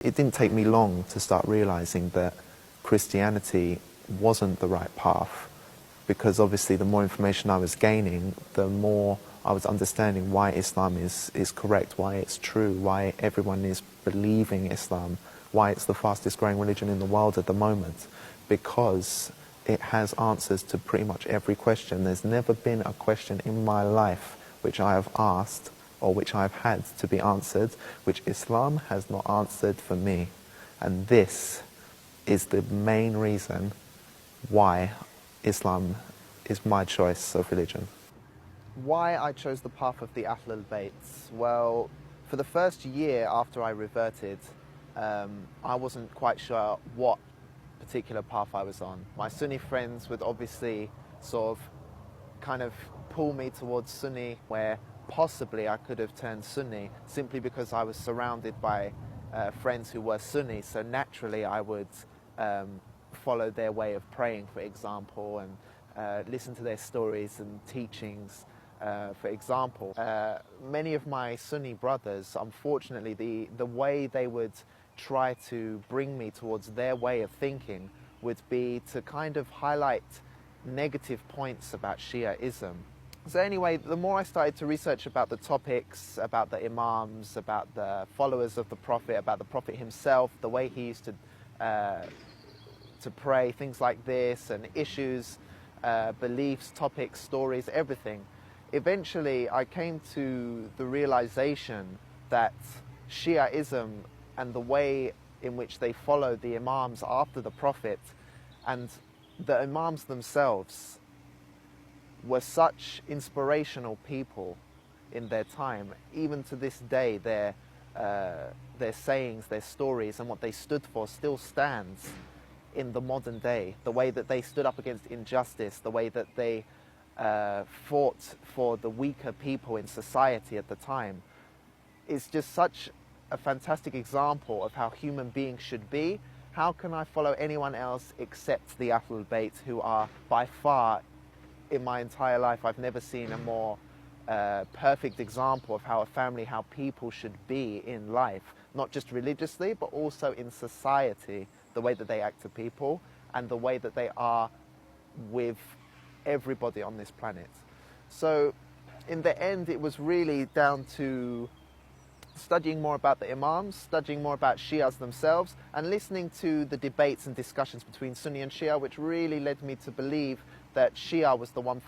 it didn't take me long to start realizing that Christianity wasn't the right path, because obviously the more information I was gaining, the more I was understanding why Islam is correct, why it's true, why everyone is believing Islam, why it's the fastest growing religion in the world at the moment, because it has answers to pretty much every question. There's never been a question in my life which I have asked or which I've had to be answered, which Islam has not answered for me. And this is the main reason why Islam is my choice of religion. Why I chose the path of the Ahlul Bayt? Well, for the first year after I reverted, I wasn't quite sure what particular path I was on. My Sunni friends would obviously sort of kind of pull me towards Sunni, where possibly I could have turned Sunni simply because I was surrounded by friends who were Sunni, so naturally I would follow their way of praying, for example, and listen to their stories and teachings. For example, many of my Sunni brothers, unfortunately, the way they would try to bring me towards their way of thinking would be to kind of highlight negative points about Shiaism. So anyway, the more I started to research about the topics, about the Imams, about the followers of the Prophet, about the Prophet himself, the way he used to pray, things like this, and issues, beliefs, topics, stories, everything, eventually I came to the realization that Shiaism and the way in which they followed the Imams after the Prophet, and the Imams themselves were such inspirational people in their time. Even to this day, their sayings, their stories, and what they stood for still stands in the modern day. The way that they stood up against injustice, the way that they fought for the weaker people in society at the time, is just such a fantastic example of how human beings should be. How can I follow anyone else except the Ahlul Bayt, who are by far, in my entire life, I've never seen a more perfect example of how a family, how people should be in life, not just religiously, but also in society, the way that they act to people and the way that they are with everybody on this planet. So in the end, it was really down to studying more about the Imams, studying more about Shias themselves, and listening to the debates and discussions between Sunni and Shia, which really led me to believe that Shia was the one for